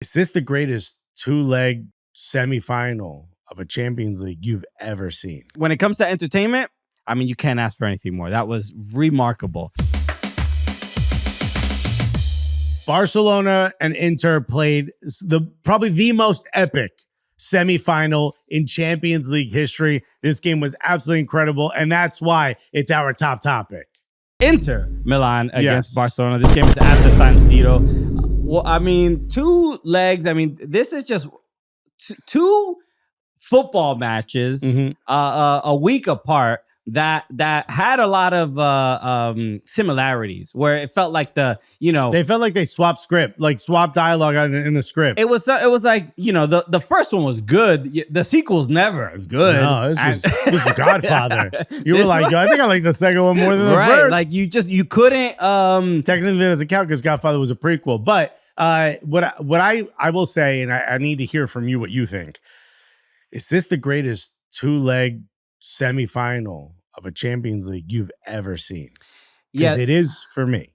Is this the greatest two-leg semifinal of a Champions League you've ever seen? When it comes to entertainment, I mean, you can't ask for anything more. That was remarkable. Barcelona and Inter played probably the most epic semifinal in Champions League history. This game was absolutely incredible, and that's why it's our top topic. Inter Milan against Barcelona. This game is at the San Siro. Well, I mean, two legs. I mean, this is just two football matches a week apart that had a lot of similarities, where it felt like they felt like they swapped dialogue in the script. It was like, the first one was good. The sequel's never as good. No, this is Godfather. You were like, I think I like the second one more than the first. Like you couldn't. Technically, that doesn't count because Godfather was a prequel. But what I will say, and I need to hear from you what you think. Is this the greatest two-leg semifinal of a Champions League you've ever seen? Because it is for me.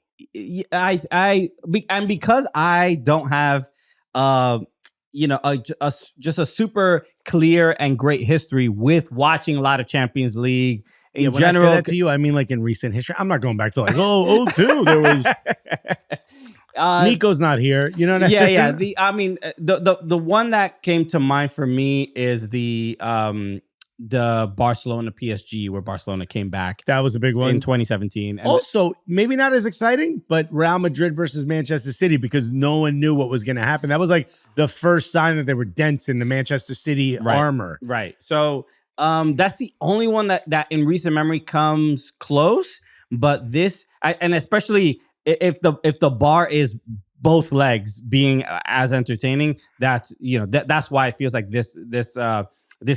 And because I don't have just a super clear and great history with watching a lot of Champions League in when general. I say that to you, I mean like in recent history. I'm not going back to like 02. There was Nico's not here. You know what I mean? Yeah. The one that came to mind for me is the Barcelona PSG, where Barcelona came back. That was a big one in 2017. And also, maybe not as exciting, but Real Madrid versus Manchester City, because no one knew what was going to happen. That was like the first sign that there were dents in the Manchester City armor. Right. So that's the only one that in recent memory comes close. But this, and especially if the bar is both legs being as entertaining, that's why it feels like this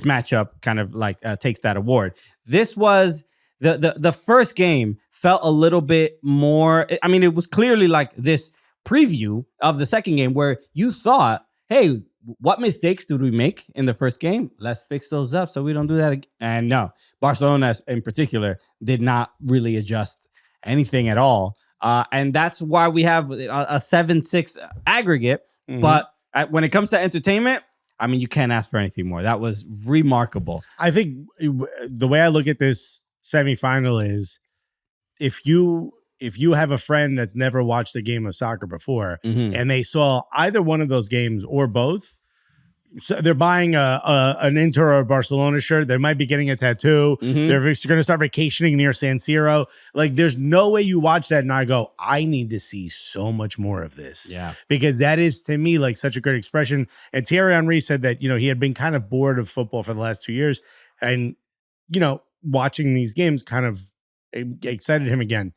matchup kind of like takes that award. This was the first game felt a little bit more. I mean, it was clearly like this preview of the second game where you thought, hey, what mistakes did we make in the first game? Let's fix those up so we don't do that again. And no, Barcelona in particular did not really adjust anything at all. And that's why we have a 7-6 aggregate. But when it comes to entertainment, I mean, you can't ask for anything more. That was remarkable. I think the way I look at this semifinal is if you have a friend that's never watched a game of soccer before and they saw either one of those games or both, so they're buying an Inter or a Barcelona shirt. They might be getting a tattoo. They're going to start vacationing near San Siro. Like, there's no way you watch that and I go, I need to see so much more of this. Yeah. Because that is, to me, like such a great expression. And Thierry Henry said that, he had been kind of bored of football for the last 2 years. And, watching these games kind of excited him again.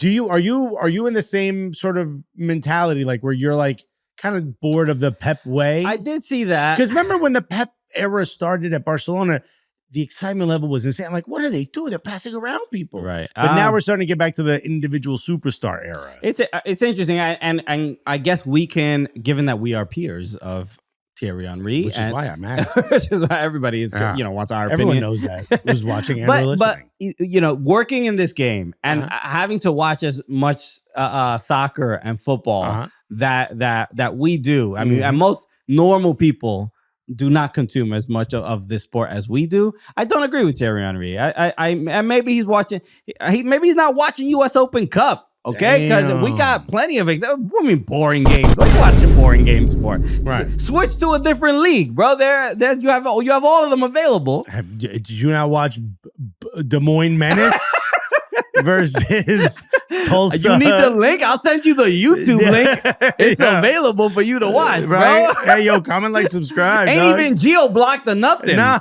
Are you in the same sort of mentality, like where you're like, kind of bored of the Pep way? I did see that. Because remember when the Pep era started at Barcelona, the excitement level was insane. I'm like, what are they doing? They're passing around people. Right. But now we're starting to get back to the individual superstar era. It's interesting. And I guess we can, given that we are peers of Thierry Henry. Which is why I'm mad. Which is why everybody is, wants our Everyone opinion. knows that. Who's watching and listening. But, working in this game and having to watch as much soccer and football that we do. I mean, and most normal people do not consume as much of this sport as we do. I don't agree with Thierry Henry. And maybe he's watching. Maybe he's not watching U.S. Open Cup. Okay, because we got plenty of boring games. What are you watching boring games for? Right. Switch to a different league, bro. There you have all of them available. Did you not watch Des Moines Menace versus Tulsa? You need the link. I'll send you the YouTube link. It's available for you to watch, right? Bro. Hey, yo, comment, like, subscribe. Ain't even geo-blocked or nothing. Nah,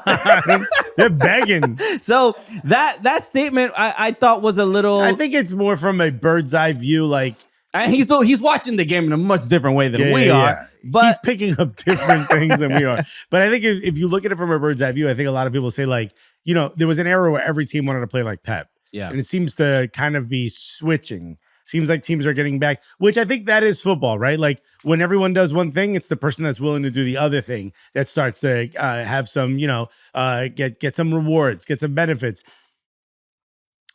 they're begging. So that statement I thought was a little. I think it's more from a bird's eye view, like. And he's watching the game in a much different way than we are. But he's picking up different things than we are. But I think if you look at it from a bird's eye view, I think a lot of people say, like, there was an era where every team wanted to play like Pep. Yeah. And it seems to kind of be switching. Seems like teams are getting back, which I think that is football, right? Like when everyone does one thing, it's the person that's willing to do the other thing that starts to have some, get some rewards, get some benefits.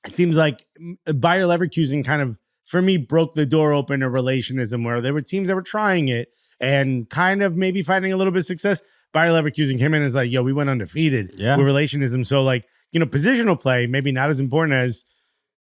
It seems like Bayer Leverkusen kind of for me, broke the door open to relationism, where there were teams that were trying it and kind of maybe finding a little bit of success. Bayer Leverkusen came in and is like, yo, we went undefeated with relationism. So like, positional play, maybe not as important as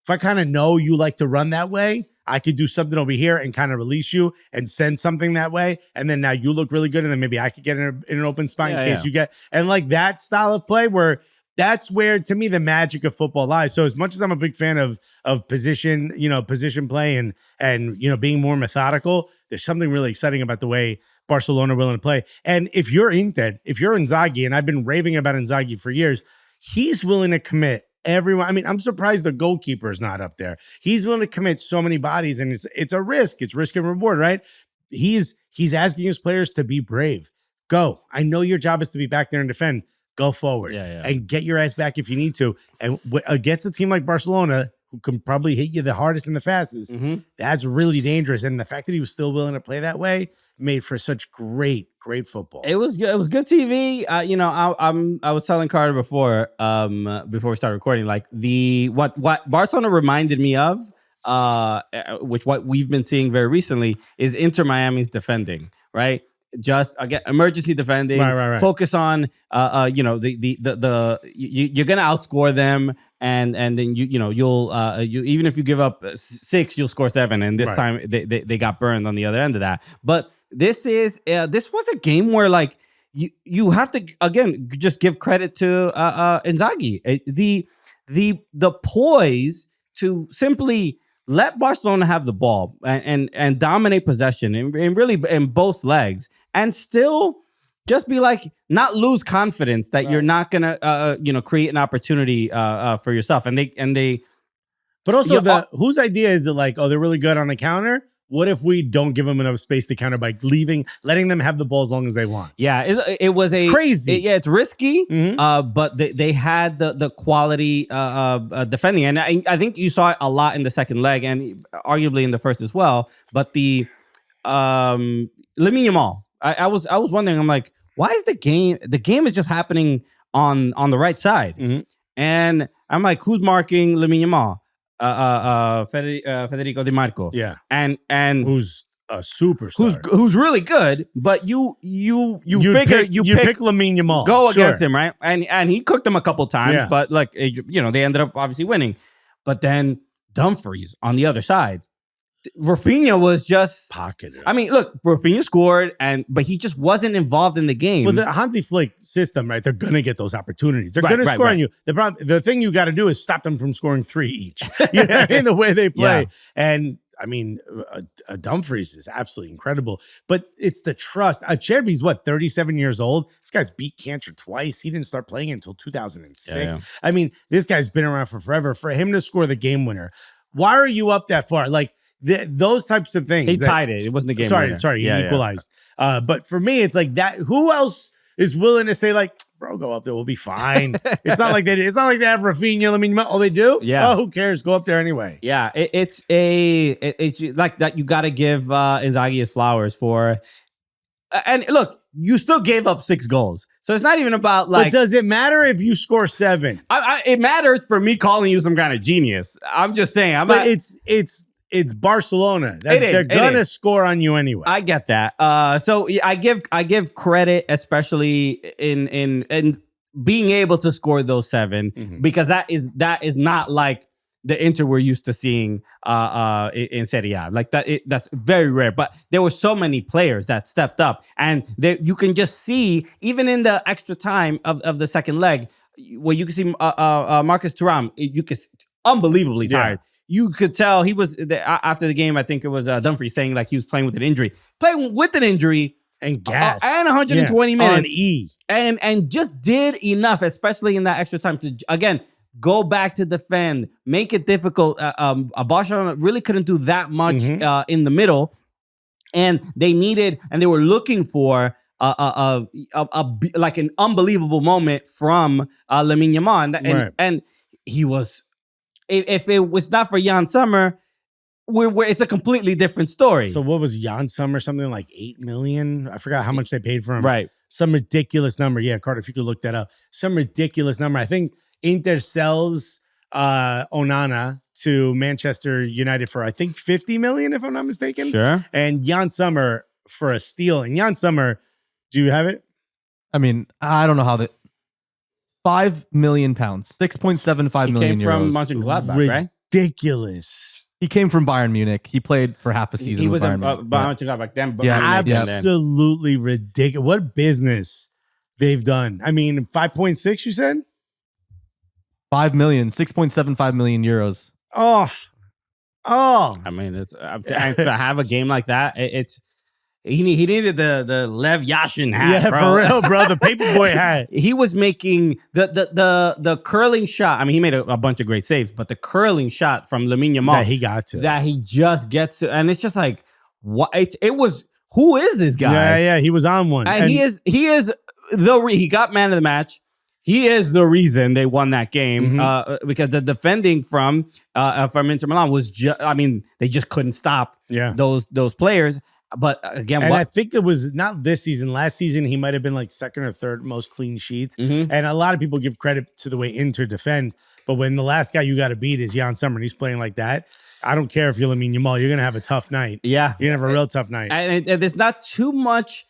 if I kind of know you like to run that way, I could do something over here and kind of release you and send something that way. And then now you look really good. And then maybe I could get in an open spot in case you get, and like that style of play where that's where, to me, the magic of football lies. So as much as I'm a big fan of position, position play and being more methodical, there's something really exciting about the way Barcelona are willing to play. And if you're Inter, if you're Inzaghi, and I've been raving about Inzaghi for years, he's willing to commit everyone. I mean, I'm surprised the goalkeeper is not up there. He's willing to commit so many bodies, and it's a risk. It's risk and reward, right? He's asking his players to be brave. Go. I know your job is to be back there and defend. Go forward and get your ass back if you need to. And against a team like Barcelona, who can probably hit you the hardest and the fastest, that's really dangerous. And the fact that he was still willing to play that way made for such great football. It was good. It was good TV. I was telling Carter before we started recording, like what Barcelona reminded me of, which what we've been seeing very recently is Inter Miami's defending, right? Just again, emergency defending. Right. Focus on you're gonna outscore them, and then you'll even if you give up 6, you'll score 7. And this time they got burned on the other end of that. But this was a game where like you have to again just give credit to Inzaghi. The poise to simply let Barcelona have the ball and dominate possession and really in both legs, and still just be like, not lose confidence that you're not gonna create an opportunity for yourself. And they but also whose idea is it, like, oh, they're really good on the counter? What if we don't give them enough space to counter by letting them have the ball as long as they want? Yeah, it was crazy. It's risky, but they had the quality defending, and I think you saw it a lot in the second leg, and arguably in the first as well. But the Lamine Yamal, I was wondering, I'm like, why is the game is just happening on the right side, and I'm like, who's marking Lamine Yamal? Federico Di Marco, and who's a superstar, who's really good, but you pick Lamine Yamal, go against him, right? And he cooked him a couple times, but like they ended up obviously winning. But then Dumfries on the other side, Rafinha was just pocketed. I mean, look, Rafinha scored, but he just wasn't involved in the game. Well, the Hansi Flick system, right? They're gonna get those opportunities. They're gonna score on you. The thing you got to do is stop them from scoring 3 each. You know, in the way they play. And I mean, Dumfries is absolutely incredible. But it's the trust. Cherby's 37 years old. This guy's beat cancer twice. He didn't start playing until 2006. Yeah. I mean, this guy's been around for forever. For him to score the game winner, why are you up that far? Like, those types of things. He tied it. It wasn't the game. Sorry. He equalized. But for me, it's like that. Who else is willing to say, like, bro, go up there, we'll be fine? It's not like they have Rafinha. I mean, oh, they do. Yeah. Oh, who cares? Go up there anyway. Yeah. It's like that. You got to give Inzaghi his flowers for. And look, you still gave up 6 goals, so it's not even about like. But does it matter if you score 7? It matters for me calling you some kind of genius. I'm just saying. It's Barcelona. They're gonna score on you anyway. I get that. So I give credit, especially in being able to score those 7, because that is not like the Inter we're used to seeing in Serie A. Like that's very rare. But there were so many players that stepped up, and you can just see even in the extra time of the second leg, where you can see Marcus Thuram. You can unbelievably tired. You could tell he was, after the game, I think it was Dumfries saying like he was playing with an injury. Playing with an injury. And gas. And 120 minutes. On E. And just did enough, especially in that extra time, to, again, go back to defend, make it difficult. Barcelona really couldn't do that much in the middle. And they were looking for like an unbelievable moment from Lamine Yamal. And he was... If it was not for Jan Sommer, it's a completely different story. So what was Jan Sommer? Something like 8 million? I forgot how much they paid for him. Right. Some ridiculous number. Yeah, Carter, if you could look that up. Some ridiculous number. I think Inter sells Onana to Manchester United for, I think, 50 million, if I'm not mistaken. Sure. And Jan Sommer for a steal. And Jan Sommer, do you have it? I mean, I don't know how that. £5 million, 6.75 million He came euros. from Mönchengladbach, right? Ridiculous. He came from Bayern Munich. He played for half a season. He was with in Bayern Munich. Mönchengladbach then. But Yeah, Absolutely ridiculous. What business they've done. I mean, 5.6, you said? 5 million, 6.75 million euros. Oh. I mean, it's to have a game like that. He needed the Lev Yashin hat. Yeah, bro. for real, bro. The paperboy hat. He was making the curling shot. I mean, he made a bunch of great saves, but the curling shot from Lamine Yamal That he got to. that he just gets to, and it's just like what it was. Who is this guy? Yeah, he was on one. And he is he got man of the match. He is the reason they won that game because the defending from Inter Milan was they just couldn't stop those players. But again, I think it was not this season. Last season, he might have been like second or third most clean sheets. And a lot of people give credit to the way Inter defend. But when the last guy you got to beat is Jan Sommer and he's playing like that, I don't care if you're Lamine Yamal, you're going to have a tough night. Yeah. You're going to have a real tough night. And there's not too much,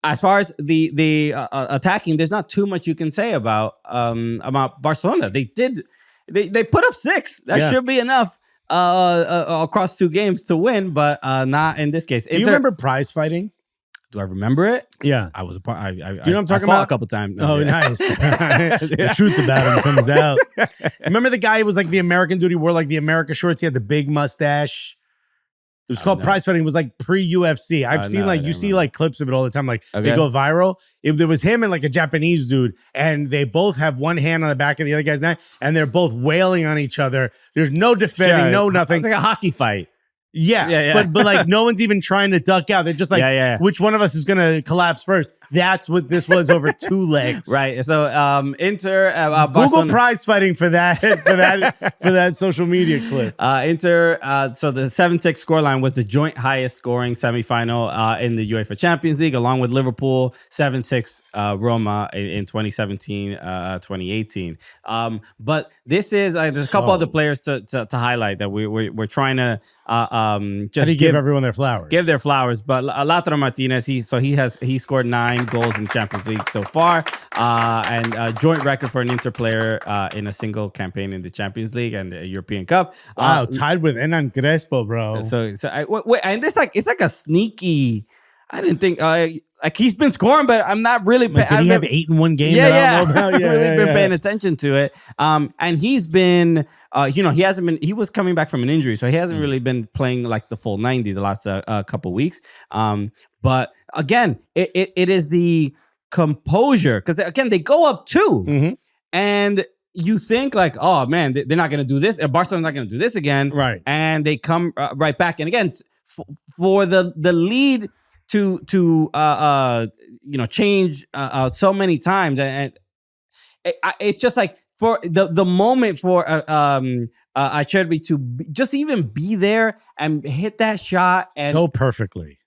as far as the attacking, there's not too much you can say about Barcelona. They put up 6. That should be enough. Across 2 games to win, but not in this case. Do you remember prize fighting? Do I remember it? Yeah, I was a part. Do you know what I'm talking about? A couple times. Oh, nice. The truth about him comes out. Remember the guy who was like the American dude? He wore like the America shorts. He had the big mustache. It was called prize fighting. It was like pre-UFC. I've seen you see like clips of it all the time. Like they go viral. If there was him and like a Japanese dude, and they both have one hand on the back of the other guy's neck, and they're both wailing on each other. There's no defending, no nothing. It's like a hockey fight. Yeah. But like no one's even trying to duck out. They're just like, which one of us is gonna collapse first? That's what this was over 2 legs. Right. So Inter Google Barcelona. prize fighting for that social media clip. Inter, so the 7-6 scoreline was the joint highest scoring semifinal in the UEFA Champions League, along with Liverpool 7-6 Roma in 2017-2018. But this is there's a couple other players to highlight that we're trying to just give everyone their flowers. Give their flowers. But Lautaro Martinez, he scored 9 goals in the Champions League so far, and a joint record for an Inter player in a single campaign in the Champions League and the European Cup. Wow, tied with Hernan Crespo, bro. So wait, and it's like a sneaky. I didn't think like he's been scoring, but I'm not really. Did he have 8 in one game? Yeah, I don't know about? I've really been paying attention to it. And he's been. He hasn't been. He was coming back from an injury, so he hasn't really been playing like the full 90 the last couple weeks. But again, it is the composure because again they go up 2, and you think like, oh man, they're not going to do this. Barcelona's not going to do this again, right? And they come right back, and again for the lead to change so many times, and it's just like. For the moment for Acerbi to just even be there and hit that shot and so perfectly,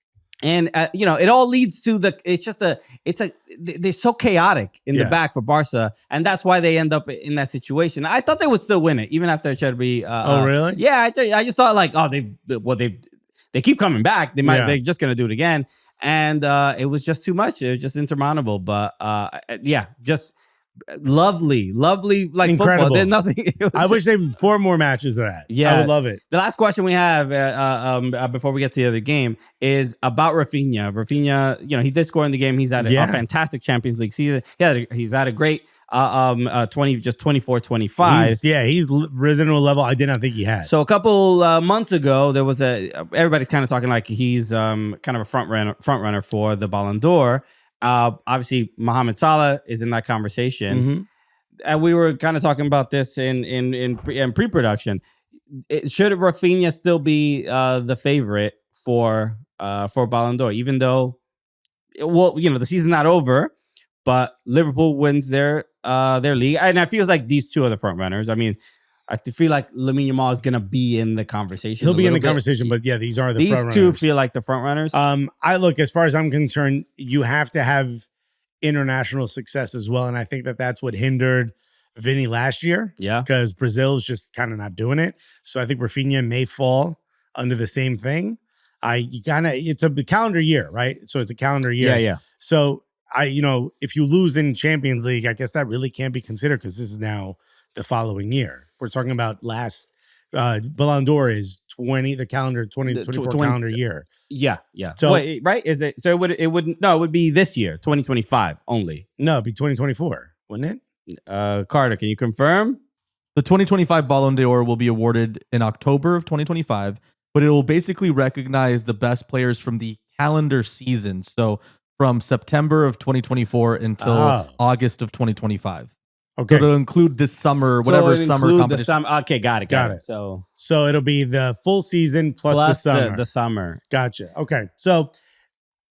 and it all leads to they're so chaotic in the back for Barca, and that's why they end up in that situation. I thought they would still win it even after Acerbi. Oh really? Yeah, I just thought like they keep coming back. They're just gonna do it again, and it was just too much. It was just insurmountable. But just. Lovely, like incredible. Football. There's nothing. I wish they had 4 more matches of that. Yeah, I would love it. The last question we have before we get to the other game is about Rafinha. Rafinha, he did score in the game. He's had a fantastic Champions League season. He's had a great 24-25. He's risen to a level I did not think he had. So a couple months ago, there was everybody's kind of talking like he's kind of a front runner for the Ballon d'Or. Obviously, Mohamed Salah is in that conversation, and we were kind of talking about this in pre-production. Should Rafinha still be the favorite for Ballon d'Or, even though, the season's not over, but Liverpool wins their league, and I feel like these 2 are the front runners. I mean. I feel like Lamine Yamal is going to be in the conversation. He'll be in the conversation, but these are the front runners. These 2 feel like the front runners. I look, as far as I'm concerned, you have to have international success as well. And I think that's what hindered Vinny last year. Yeah. Because Brazil's just kind of not doing it. So I think Rafinha may fall under the same thing. It's a calendar year, right? So it's a calendar year. Yeah. So if you lose in Champions League, I guess that really can't be considered because this is now the following year. We're talking about last Ballon d'Or is the calendar 2024 calendar year. Yeah. So wait, right? Is it so it would be this year, 2025 only. No, it'd be 2024, wouldn't it? Carter, can you confirm? The 2025 Ballon d'Or will be awarded in October of 2025, but it will basically recognize the best players from the calendar season. So from September of 2024 until August of 2025. Okay. So it'll include this summer, whatever summer competition. Okay, got it. So it'll be the full season plus the summer. The summer. Gotcha. Okay. So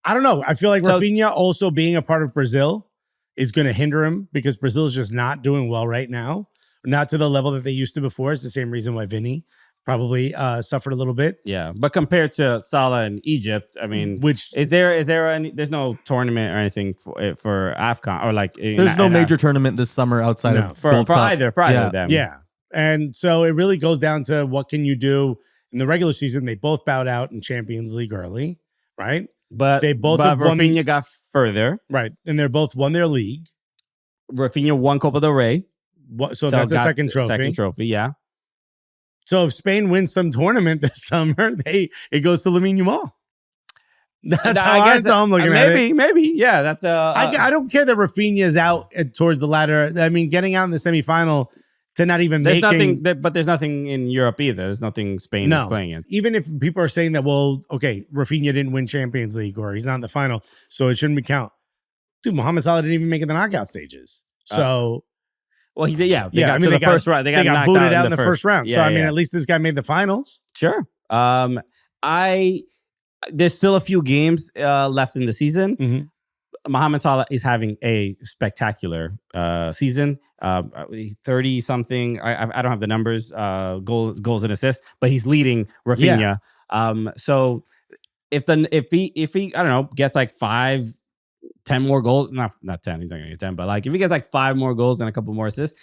I don't know. I feel like Rafinha also being a part of Brazil is going to hinder him because Brazil is just not doing well right now. Not to the level that they used to before. It's the same reason why Vinny probably suffered a little bit. Yeah, but compared to Salah and Egypt, I mean, which is there any? There's no tournament or anything for AFCON or like. There's no major tournament this summer outside of for either of them. Yeah, and so it really goes down to what can you do in the regular season. They both bowed out in Champions League early, right? But Rafinha got further, right? And they're both won their league. Rafinha won Copa del Rey, so that's a second trophy. Second trophy, yeah. So if Spain wins some tournament this summer, it goes to Lamine Yamal. That's how I'm looking at it. Maybe, yeah. That's I don't care that Rafinha is out towards the ladder. I mean, getting out in the semifinal to not even there's nothing. But there's nothing in Europe either. There's nothing Spain is playing in. Even if people are saying that, well, okay, Rafinha didn't win Champions League or he's not in the final, so it shouldn't be count. Dude, Mohamed Salah didn't even make it the knockout stages. So. Well, they got to the first round. They got booted out in the first round. Yeah, so, I mean, at least this guy made the finals. Sure. There's still a few games left in the season. Mm-hmm. Mohamed Salah is having a spectacular season. 30 something. I don't have the numbers. Goals and assists, but he's leading Rafinha. Yeah. So if he I don't know gets like 10 more goals, not 10, he's not gonna get 10, but like if he gets like 5 more goals and a couple more assists,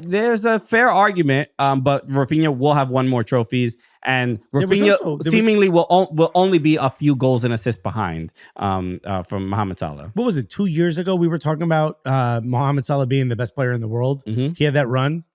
there's a fair argument. But Rafinha will have one more trophies, and Rafinha seemingly will only be a few goals and assists behind from Mohamed Salah. What was it? 2 years ago, we were talking about Mohamed Salah being the best player in the world. Mm-hmm. He had that run.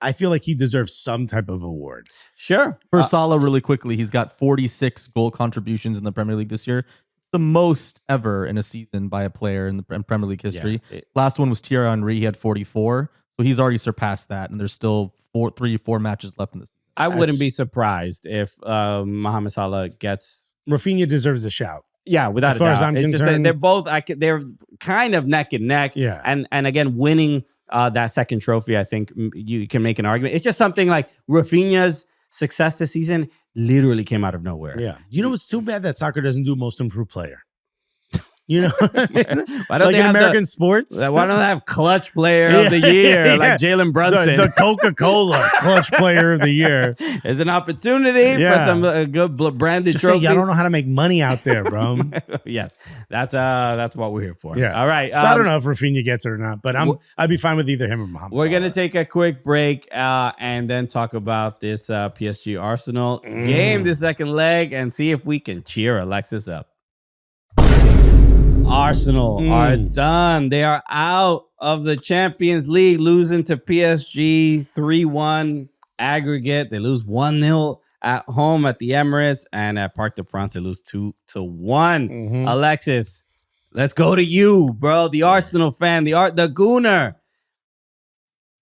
I feel like he deserves some type of award. Sure. For Salah, really quickly, he's got 46 goal contributions in the Premier League this year. The most ever in a season by a player in the Premier League history. Yeah, Last one was Thierry Henry. He had 44. So he's already surpassed that. And there's still 4 matches left in this season. I wouldn't be surprised if Mohamed Salah gets... Rafinha deserves a shout. Yeah, without as far as I'm concerned. They're both... they're kind of neck and neck. Yeah. And again, winning that second trophy, I think you can make an argument. It's just something like Rafinha's success this season literally came out of nowhere. Yeah. You know, it's too bad that soccer doesn't do most improved player. You know, why don't like they in have American sports? Why don't they have clutch player of the year like Jalen Brunson? So the Coca-Cola clutch player of the year. There's an opportunity for some good branded just trophies. I don't know how to make money out there, bro. Yes, that's what we're here for. Yeah. All right. So I don't know if Rafinha gets it or not, but I'd be fine with either him or Mohamed We're Salah. gonna take a quick break and then talk about this PSG Arsenal game, the second leg, and see if we can cheer Alexis up. Arsenal are done. They are out of the Champions League, losing to PSG 3-1 aggregate. They lose 1-0 at home at the Emirates, and at Parc des Princes, they lose 2-1. Alexis, let's go to you, bro. The Arsenal fan, the Gooner.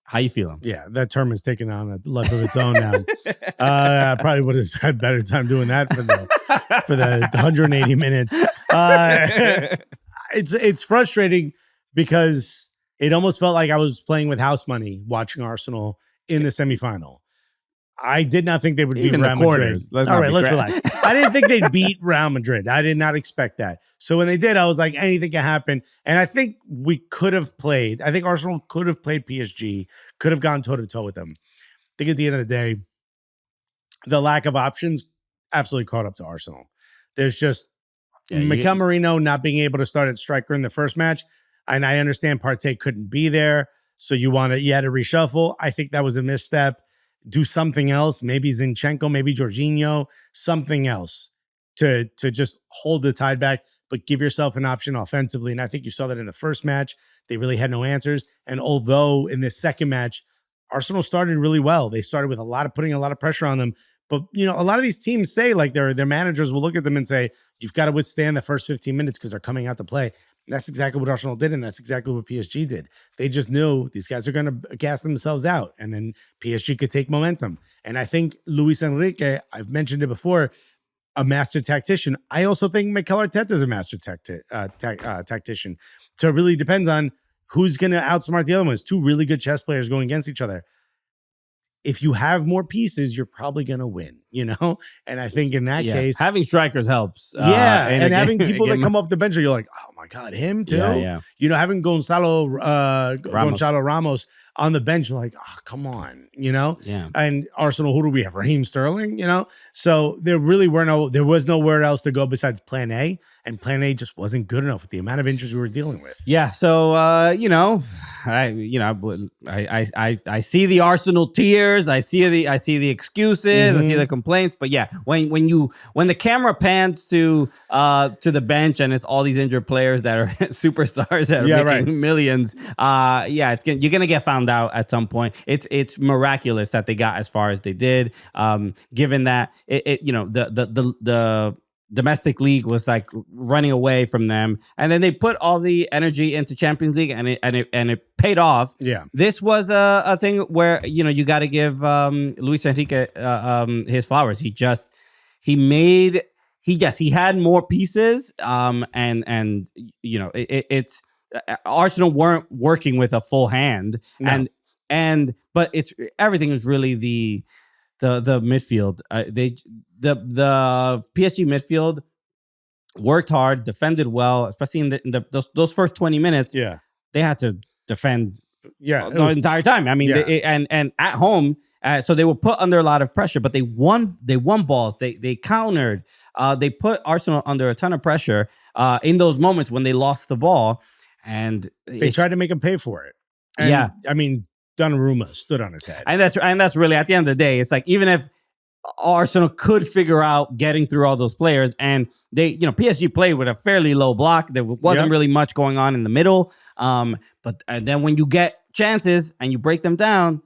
How you feeling? Yeah, that term is taking on a life of its own now. I probably would have had better time doing that for the 180 minutes. It's frustrating because it almost felt like I was playing with house money watching Arsenal in the semifinal. I did not think they would beat Real Madrid. All right, let's relax. I didn't think they'd beat Real Madrid. I did not expect that. So when they did, I was like, anything can happen. And I think we could have played. I think Arsenal could have played PSG, could have gone toe-to-toe with them. I think at the end of the day, the lack of options absolutely caught up to Arsenal. There's just Mikel Merino not being able to start at striker in the first match. And I understand Partey couldn't be there. So you had to reshuffle. I think that was a misstep. Do something else. Maybe Zinchenko, maybe Jorginho, something else to just hold the tide back, but give yourself an option offensively. And I think you saw that in the first match. They really had no answers. And although in this second match, Arsenal started really well. They started with putting a lot of pressure on them. But, a lot of these teams say, like, their managers will look at them and say, you've got to withstand the first 15 minutes because they're coming out to play. And that's exactly what Arsenal did, and that's exactly what PSG did. They just knew these guys are going to gas themselves out, and then PSG could take momentum. And I think Luis Enrique, I've mentioned it before, a master tactician. I also think Mikel Arteta is a master tactician. So it really depends on who's going to outsmart the other ones. Two really good chess players going against each other. If you have more pieces, you're probably going to win, And I think in that case, having strikers helps. And having people that come off the bench, you're like, oh my God, him too. Yeah. Having Gonzalo Ramos on the bench, you're like, oh, come on, Yeah. And Arsenal, who do we have? Raheem Sterling, So there was nowhere else to go besides Plan A, and Plan A just wasn't good enough with the amount of injuries we were dealing with. Yeah. So I see the Arsenal tears. I see the excuses. I see the complaints. But yeah, when the camera pans to the bench and it's all these injured players that are superstars that are making millions, you're gonna get found out at some point. It's miraculous that they got as far as they did. Given that the domestic league was like running away from them, and then they put all the energy into Champions League, and it paid off. Yeah, this was a thing where you got to give Luis Enrique his flowers. He had more pieces, it's Arsenal weren't working with a full hand, no. but everything was really the midfield. The PSG midfield worked hard, defended well, especially in those first 20 minutes. Yeah, they had to defend. The entire time. I mean, and at home, so they were put under a lot of pressure, but they won. They won balls. They countered. They put Arsenal under a ton of pressure in those moments when they lost the ball, and they tried to make him pay for it. And, I mean, Donnarumma stood on his head, and that's really, at the end of the day, it's like, even if Arsenal could figure out getting through all those players, and PSG played with a fairly low block. There wasn't really much going on in the middle. But then when you get chances and you break them down,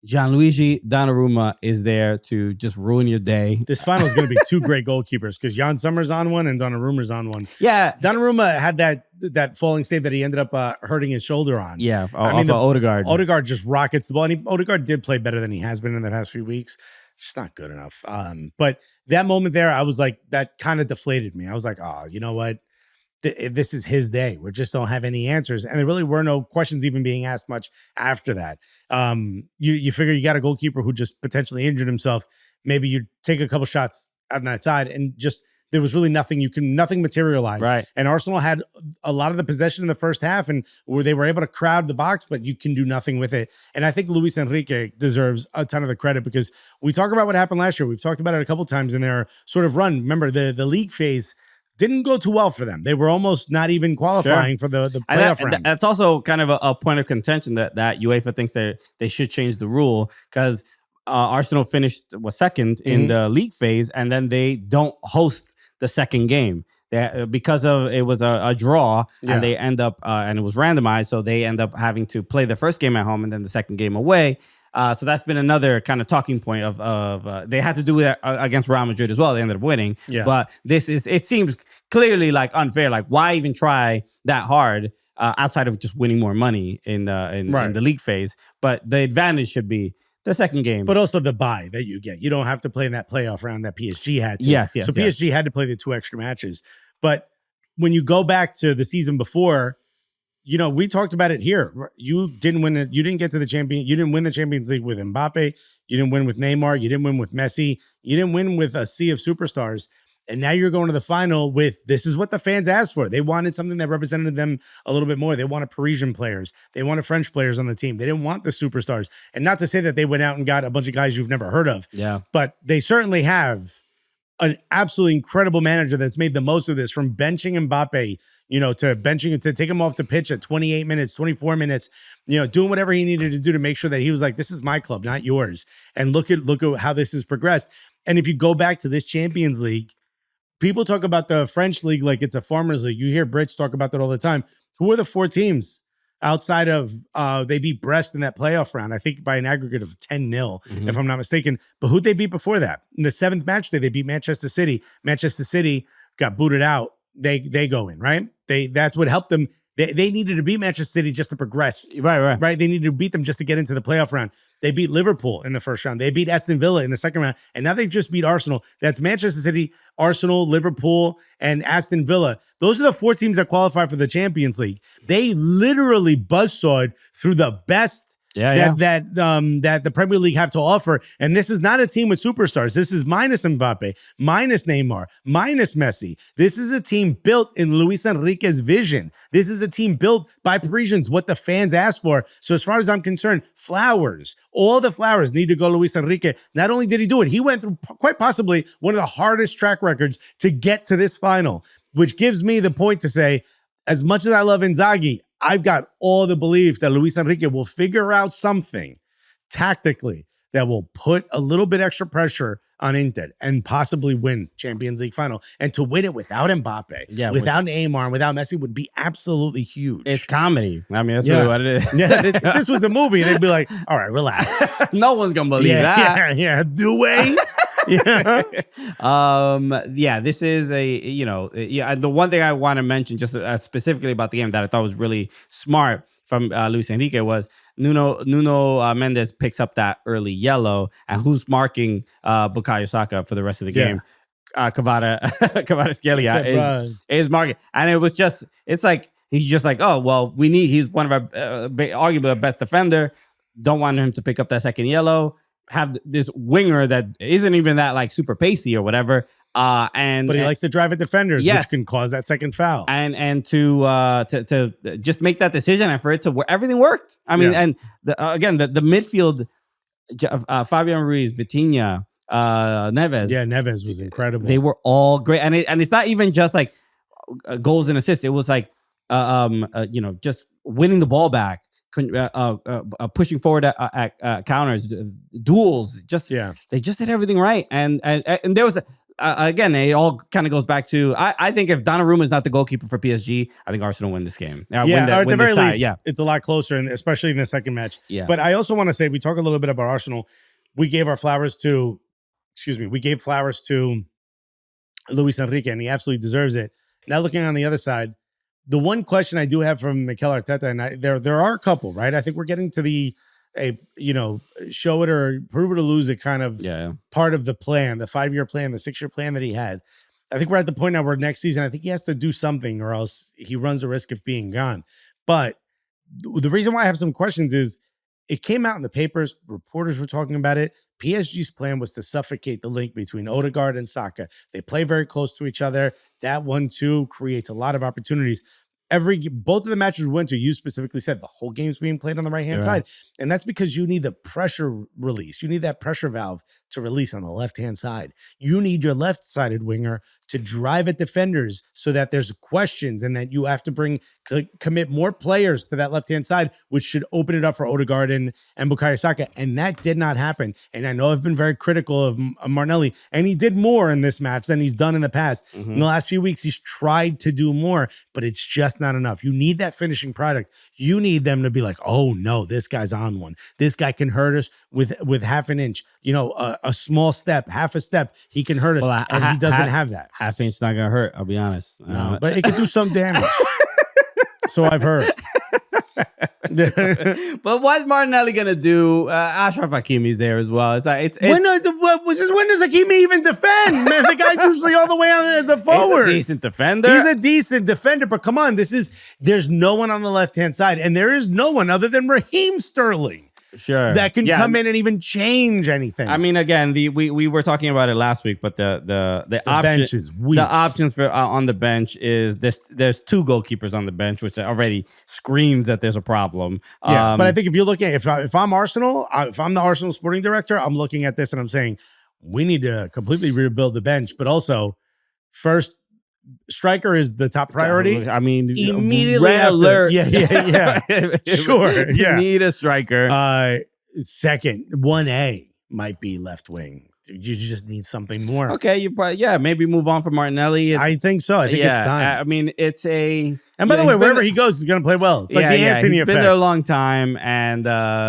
Gianluigi Donnarumma is there to just ruin your day. This final is going to be two great goalkeepers, because Jan Sommer's on one and Donnarumma's on one. Yeah. Donnarumma had that falling save that he ended up hurting his shoulder on. Yeah, off of Odegaard. Odegaard just rockets the ball. And Odegaard did play better than he has been in the past few weeks. Just not good enough. But that moment there, I was like, that kind of deflated me. I was like, oh, you know what? This is his day. We just don't have any answers. And there really were no questions even being asked much after that. You figure you got a goalkeeper who just potentially injured himself. Maybe you take a couple shots on that side, and just there was really nothing materialized. Right. And Arsenal had a lot of the possession in the first half, and where they were able to crowd the box, but you can do nothing with it. And I think Luis Enrique deserves a ton of the credit, because we talk about what happened last year. We've talked about it a couple times in their sort of run. Remember, the league phase didn't go too well for them. They were almost not even qualifying for the playoff round. That's also kind of a point of contention that UEFA thinks that they should change the rule, because Arsenal was second in the league phase, and then they don't host the second game. Because it was a draw, and they end up and it was randomized, so they end up having to play the first game at home and then the second game away. So that's been another kind of talking point of they had to do it against Real Madrid as well. They ended up winning. Yeah. But it seems clearly like unfair. Like, why even try that hard outside of just winning more money in the league phase? But the advantage should be the second game. But also the bye that you get. You don't have to play in that playoff round that PSG had to. Yes. So PSG had to play the 2 extra matches. But when you go back to the season before, we talked about it here. You didn't win it. You didn't get to the champion. You didn't win the Champions League with Mbappe. You didn't win with Neymar. You didn't win with Messi. You didn't win with a sea of superstars. And now you're going to the final with, this is what the fans asked for. They wanted something that represented them a little bit more. They wanted Parisian players. They wanted French players on the team. They didn't want the superstars. And not to say that they went out and got a bunch of guys you've never heard of. Yeah. But they certainly have an absolutely incredible manager that's made the most of this, from benching Mbappe, to benching to take him off the pitch at 28 minutes, 24 minutes, doing whatever he needed to do to make sure that he was like, this is my club, not yours. And look at how this has progressed. And if you go back to this Champions League, people talk about the French league like it's a farmers league. You hear Brits talk about that all the time. Who are the 4 teams outside of they beat Brest in that playoff round, I think by an aggregate of 10-0, if I'm not mistaken. But who'd they beat before that? In the 7th match day, they beat Manchester City. Manchester City got booted out. They go in, right? That's what helped them. They needed to beat Manchester City just to progress. Right. They needed to beat them just to get into the playoff round. They beat Liverpool in the first round. They beat Aston Villa in the second round. And now they've just beat Arsenal. That's Manchester City, Arsenal, Liverpool, and Aston Villa. Those are the 4 teams that qualify for the Champions League. They literally buzzsawed through the best that the Premier League have to offer. And this is not a team with superstars. This is minus Mbappe, minus Neymar, minus Messi. This is a team built in Luis Enrique's vision. This is a team built by Parisians, what the fans asked for. So as far as I'm concerned, flowers. All the flowers need to go Luis Enrique. Not only did he do it, he went through quite possibly one of the hardest track records to get to this final, which gives me the point to say, as much as I love Inzaghi, I've got all the belief that Luis Enrique will figure out something tactically that will put a little bit extra pressure on Inter and possibly win Champions League final. And to win it without Mbappe, without Neymar, and without Messi would be absolutely huge. It's comedy. I mean, that's really what it is. If this was a movie, they'd be like, all right, relax. No one's going to believe that. Do we? This is the one thing I want to mention just specifically about the game that I thought was really smart from Luis Enrique was Nuno Mendes picks up that early yellow, and who's marking Bukayo Saka for the rest of the game? Kvaratskhelia is marking, and it's like he's just like, oh well, he's one of our arguably our best defender. Don't want him to pick up that second yellow. Have this winger that isn't even that like super pacey or whatever, but he likes to drive at defenders, which can cause that second foul. And to just make that decision and for it to work, everything worked. I mean, and the midfield, Fabian Ruiz, Vitinha, Neves. Yeah, Neves was incredible. They were all great, and it's not even just like goals and assists. It was like just winning the ball back. Pushing forward at counters, duels, they just did everything right, and there was again, it all kind of goes back to I think if Donnarumma is not the goalkeeper for PSG, I think Arsenal win this game. Or at the very least, it's a lot closer, and especially in the second match. Yeah, but I also want to say we talk a little bit about Arsenal. We gave flowers to Luis Enrique, and he absolutely deserves it. Now looking on the other side. The one question I do have from Mikel Arteta, and there are a couple, right? I think we're getting to show it or prove it or lose it kind of part of the plan, the 5-year plan, the 6-year plan that he had. I think we're at the point now where next season, I think he has to do something or else he runs the risk of being gone. But the reason why I have some questions is it came out in the papers, reporters were talking about it. PSG's plan was to suffocate the link between Odegaard and Saka. They play very close to each other. That 1-2 creates a lot of opportunities. Both of the matches we went to, you specifically said the whole game's being played on the right-hand side. And that's because you need the pressure release. You need that pressure valve to release on the left-hand side. You need your left-sided winger to drive at defenders so that there's questions and that you have to commit more players to that left-hand side, which should open it up for Odegaard and Bukayo Saka. And that did not happen. And I know I've been very critical of Martinelli, and he did more in this match than he's done in the past. Mm-hmm. In the last few weeks, he's tried to do more, but it's just not enough. You need that finishing product. You need them to be like, oh no, this guy's on one. This guy can hurt us with half an inch. A small step, half a step, he can hurt us, and he doesn't have that. Half inch not gonna hurt. I'll be honest. No, but it could do some damage. So I've heard. But what's Martinelli gonna do? Ashraf Hakimi's there as well. When does Hakimi even defend? Man, the guy's usually all the way on as a forward. He's a decent defender. But come on, there's no one on the left-hand side, and there is no one other than Raheem Sterling. Sure, that can come in and even change anything. I mean, again, we were talking about it last week, but the bench is weak. The options for on the bench is there's 2 goalkeepers on the bench, which already screams that there's a problem. Yeah, but I think if you're looking, if I'm Arsenal, if I'm the Arsenal sporting director, I'm looking at this and I'm saying, we need to completely rebuild the bench, but also first striker is the top priority. I mean, immediately red after, alert. Yeah. Sure. Yeah. Need a striker. Second, 1A might be left wing. You just need something more. Okay, you probably maybe move on from Martinelli. I think so. I think it's time. I mean, it's a. And by the way, wherever he goes, he's going to play well. It's like the Anthony effect. He's been there a long time, and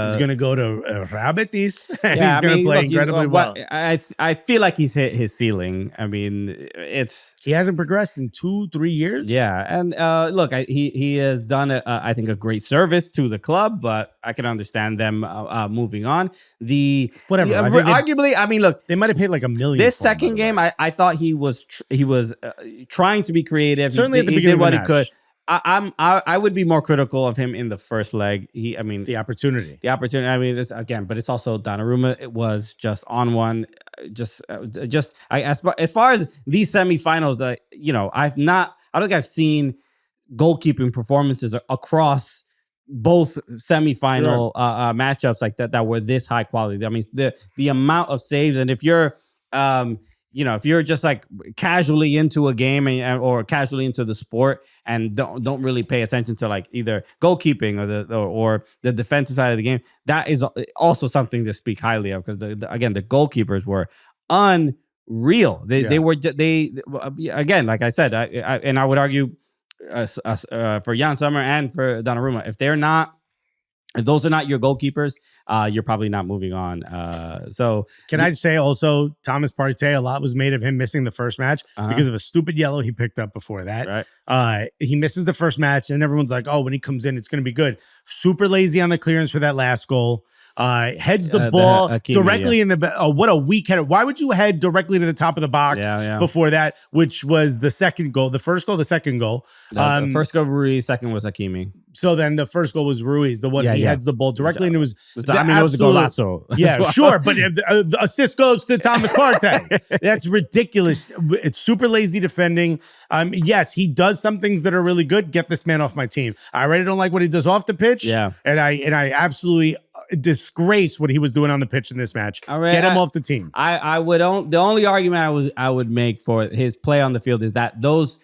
he's going to go to Rabetis, and he's going to play incredibly well. I feel like he's hit his ceiling. I mean, he hasn't progressed in 2-3 years. Yeah, and look, he has done I think a great service to the club, but I can understand them moving on. Arguably, I mean, look, they might have paid like $1 million. This second game, I thought he was trying to be creative. Certainly at the beginning did what of the match. he could. I would be more critical of him in the first leg. The opportunity. I mean, it's but it's also Donnarumma. It was just on one. As far as these semifinals, I don't think I've seen goalkeeping performances across both semifinal matchups like that were this high quality. I mean, the amount of saves, and if you're if you're just like casually into a game or casually into the sport and don't really pay attention to like either goalkeeping or the defensive side of the game, that is also something to speak highly of, because again the goalkeepers were unreal. They were again, like I said, I would argue for Jan Sommer and for Donnarumma, if those are not your goalkeepers, you're probably not moving on. So can I say also, Thomas Partey, a lot was made of him missing the first match because of a stupid yellow he picked up before that. Right. He misses the first match, and everyone's like, "Oh, when he comes in, it's going to be good." Super lazy on the clearance for that last goal. Heads the ball directly in the what a weak header. Why would you head directly to the top of the box before that, which was the second goal? The first goal, the second goal. The first goal Ruiz, second was Hakimi. So then the first goal was Ruiz, the one he heads the ball directly, and it was it was a golazo. Yeah, sure, but the assist goes to Thomas Partey. That's ridiculous. It's super lazy defending. Yes, he does some things that are really good. Get this man off my team. I already don't like what he does off the pitch. Yeah, and I absolutely disgrace what he was doing on the pitch in this match. Get him off the team. The only argument I would make for his play on the field is that those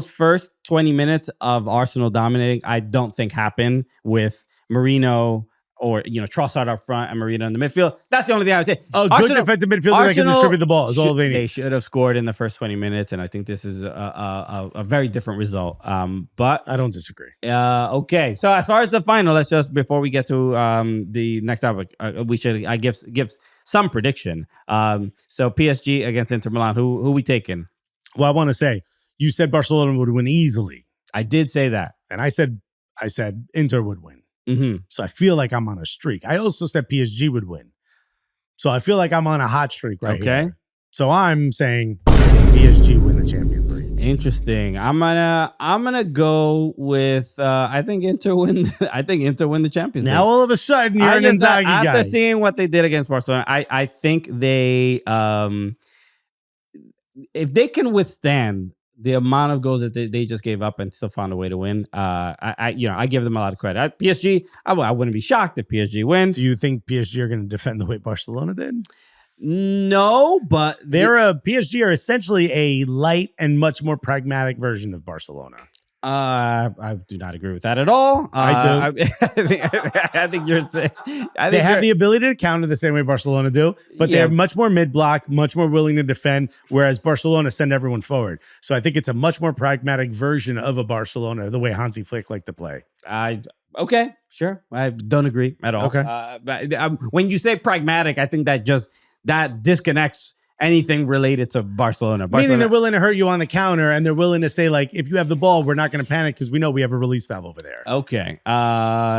first 20 minutes of Arsenal dominating, I don't think happened with Marino or Trossard up front and Marino in the midfield. That's the only thing I would say. Good defensive midfielder that can distribute the ball is all they need. They should have scored in the first 20 minutes, and I think this is a very different result. But I don't disagree. Okay, so as far as the final, let's just, before we get to the next topic, we should give some prediction. So PSG against Inter Milan, who we taking? Well, I want to say, you said Barcelona would win easily. I did say that. And I said Inter would win. Mm-hmm. So I feel like I'm on a streak. I also said PSG would win. So I feel like I'm on a hot streak right here. So I'm saying PSG win the Champions League. Interesting. I'm gonna go with I think Inter win the Champions League. Now all of a sudden you're an Inzaghi guy. After seeing what they did against Barcelona, I think they if they can withstand the amount of goals that they just gave up and still found a way to win, I give them a lot of credit. PSG, I wouldn't be shocked if PSG win. Do you think PSG are going to defend the way Barcelona did? No, but PSG are essentially a light and much more pragmatic version of Barcelona. I do not agree with that at all. I do. I think you're saying they have the ability to counter the same way Barcelona do, but they're much more mid-block, much more willing to defend, whereas Barcelona send everyone forward. So I think it's a much more pragmatic version of a Barcelona, the way Hansi Flick liked to play. Okay, sure. I don't agree at all. Okay. But when you say pragmatic, I think that disconnects anything related to Barcelona. Meaning they're willing to hurt you on the counter, and they're willing to say, like, if you have the ball, we're not going to panic because we know we have a release valve over there. Okay.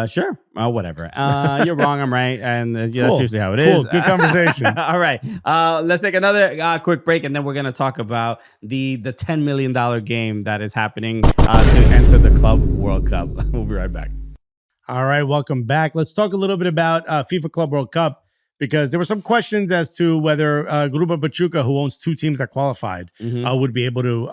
Sure. Whatever. You're wrong. I'm right. And that's usually how it is. Cool. Good conversation. All right. Let's take another quick break, and then we're going to talk about the $10 million game that is happening to enter the Club World Cup. We'll be right back. All right. Welcome back. Let's talk a little bit about FIFA Club World Cup, because there were some questions as to whether Grupo Pachuca, who owns two teams that qualified, would be able to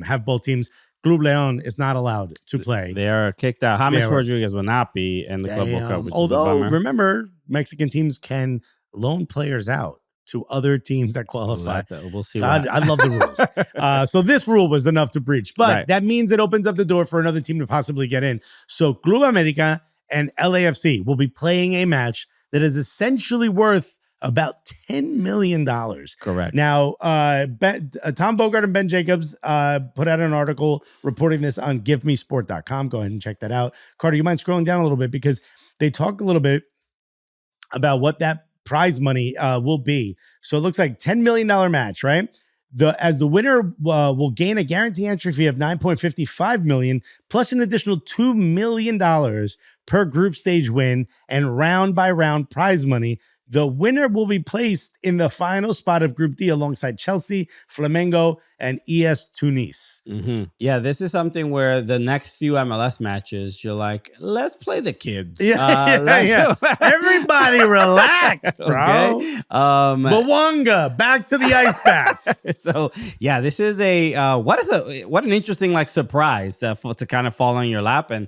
have both teams. Club Leon is not allowed to play. They are kicked out. James Rodriguez will not be in the Club World Cup. Although, remember, Mexican teams can loan players out to other teams that qualify. We'll see. I love the rules. So this rule was enough to breach, but that means it opens up the door for another team to possibly get in. So Club America and LAFC will be playing a match that is essentially worth about $10 million. Correct. Now, Tom Bogart and Ben Jacobs put out an article reporting this on GiveMeSport.com. Go ahead and check that out. Carter, you mind scrolling down a little bit because they talk a little bit about what that prize money will be. So it looks like $10 million match, right? As the winner will gain a guarantee entry fee of $9.55 million plus an additional $2 million per group stage win and round by round prize money. The winner will be placed in the final spot of Group D alongside Chelsea, Flamengo, and ES Tunis. Mm-hmm. Yeah, this is something where the next few MLS matches, you're like, let's play the kids. Yeah. Everybody relax, bro. Okay. Bawanga, back to the ice bath. So, yeah, this is what an interesting surprise to kind of fall on your lap, and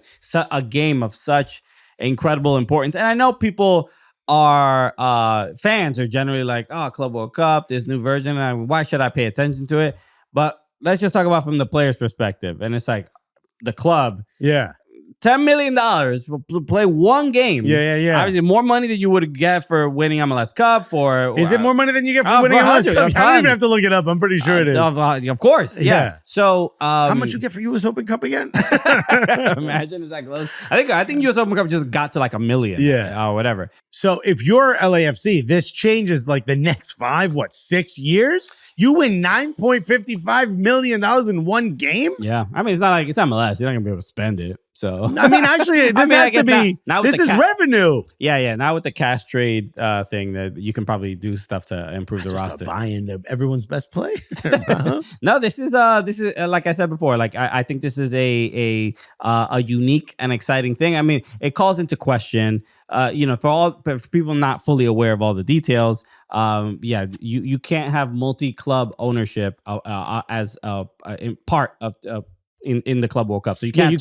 a game of such incredible importance. And I know people fans are generally like, oh, Club World Cup, this new version, why should I pay attention to it? But let's just talk about from the player's perspective. And it's like the club. Yeah. $10 million to play one game. Yeah. Obviously, more money than you would get for winning MLS Cup. Is it more money than you get for winning MLS Cup? I don't even have to look it up. I'm pretty sure it is. Of course, yeah. So, how much you get for US Open Cup again? Imagine, is that close? I think US Open Cup just got to like $1 million. Yeah, or whatever. So, if you're LAFC, this changes like the next 6 years. You win $9.55 million in one game. Yeah, I mean, it's not MLS. You're not gonna be able to spend it. So I mean, actually, this has to be. This is revenue. Yeah. Now with the cash trade thing, that you can probably do stuff to improve the roster. Buying everyone's best player. No, this is like I said before. Like I think this is a unique and exciting thing. I mean, it calls into question. For people not fully aware of all the details, you can't have multi-club ownership as in part of in the Club World Cup. So you can't have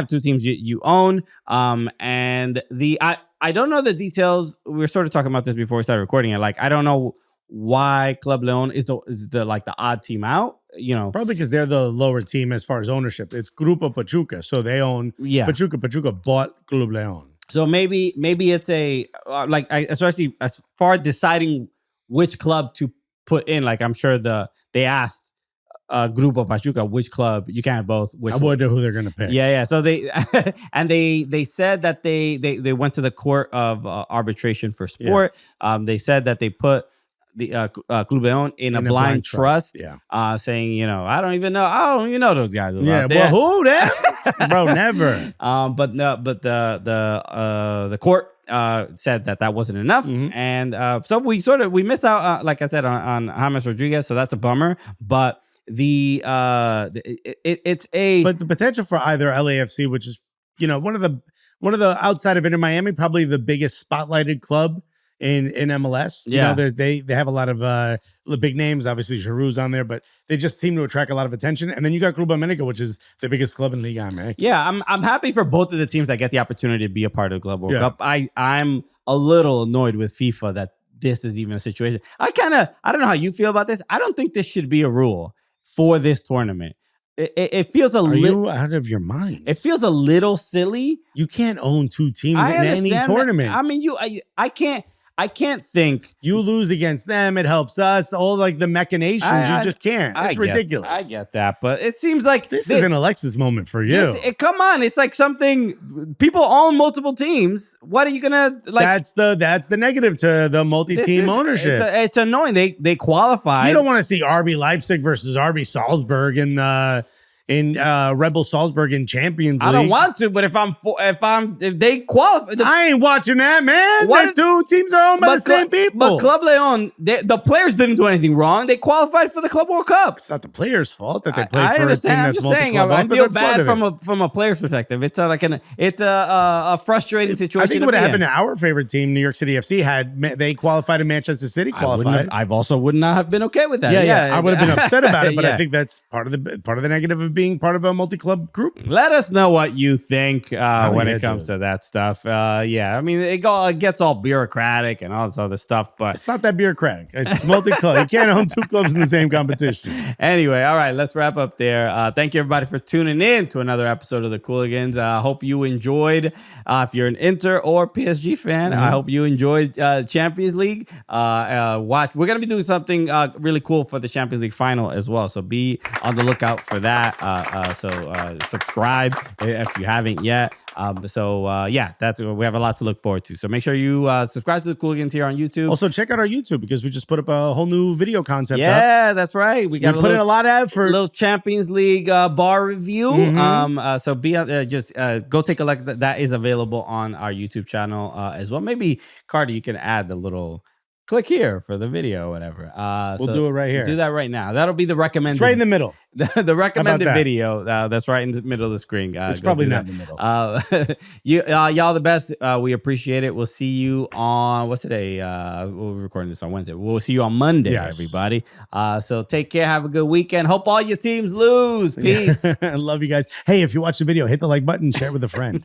two teams you own. And I don't know the details. We were sort of talking about this before we started recording it. Like, I don't know why Club León is the odd team out. Probably because they're the lower team as far as ownership. It's Grupo Pachuca, so they own Pachuca. Pachuca bought Club León. So maybe it's especially as far as deciding which club to put in. Like, I'm sure they asked Grupo Pachuca which club. You can't have both. I wonder who they're gonna pick. Yeah. So they they said that they went to the court of arbitration for sport. Yeah. They said that they put the Club León in a blind trust, saying, I don't even know those guys. Yeah, well, who them? Bro, never. But the court said that wasn't enough, and so we missed out, like I said, on James Rodriguez. So that's a bummer. But but the potential for either LAFC, which is one of the outside of Inter Miami, probably the biggest spotlighted club in MLS. They have a lot of big names. Obviously, Giroud's on there, but they just seem to attract a lot of attention. And then you got Club America, which is the biggest club in Liga MX. Yeah, I'm happy for both of the teams that get the opportunity to be a part of the Club World Cup. I'm a little annoyed with FIFA that this is even a situation. I don't know how you feel about this. I don't think this should be a rule for this tournament. It feels Are you out of your mind? It feels a little silly. You can't own two teams in any tournament. I mean, I can't think. You lose against them, it helps us. All like the machinations, you just can't. It's ridiculous. I get that, but it seems like this is an Alexis moment for you. Come on, it's like something people own multiple teams. What are you gonna like? That's the negative to the multi-team ownership. It's annoying. They qualify. You don't want to see RB Leipzig versus RB Salzburg in Rebel Salzburg in Champions League. I don't want to, but if they qualify, I ain't watching that, man. The two teams are owned by the same people. But Club León, the players didn't do anything wrong. They qualified for the Club World Cup. It's not the players' fault that they played for a team that's multi-club. I feel bad from a player's perspective. It's a frustrating situation. I think what happened to our favorite team, New York City FC, they qualified and Manchester City qualified. I also would not have been okay with that. Yeah. I would have been upset about it, but I think that's part of the negative of being being part of a multi-club group. Let us know what you think when yeah, it comes to that stuff. Yeah, I mean, it gets all bureaucratic and all this other stuff, but It's not that bureaucratic. It's multi-club. You can't own 2 clubs in the same competition. anyway, all right, let's wrap up there. Thank you, everybody, for tuning in to another episode of the Cooligans. I hope you enjoyed. If you're an Inter or PSG fan, I hope you enjoyed Champions League. Watch. We're gonna be doing something really cool for the Champions League final as well. So be on the lookout for that. Subscribe if you haven't yet. Yeah, we have a lot to look forward to. So make sure you subscribe to the Cooligans here on YouTube. Also, check out our YouTube because we just put up a whole new video concept. Yeah, that's right. We got put in a lot of effort. Little Champions League bar review. So be just go take a look. That is available on our YouTube channel as well. Maybe Carter, you can add the little click here for the video or whatever. We'll do it right here. Do that right now. That'll be the recommended. It's right in the middle. The recommended video that's right in the middle of the screen. It's probably not in the middle. Y'all the best. We appreciate it. We'll see you on what's today? We're recording this on Wednesday. We'll see you on Monday, everybody. So take care. Have a good weekend. Hope all your teams lose. Peace. Love you guys. Hey, if you watch the video, hit the like button, share it with a friend.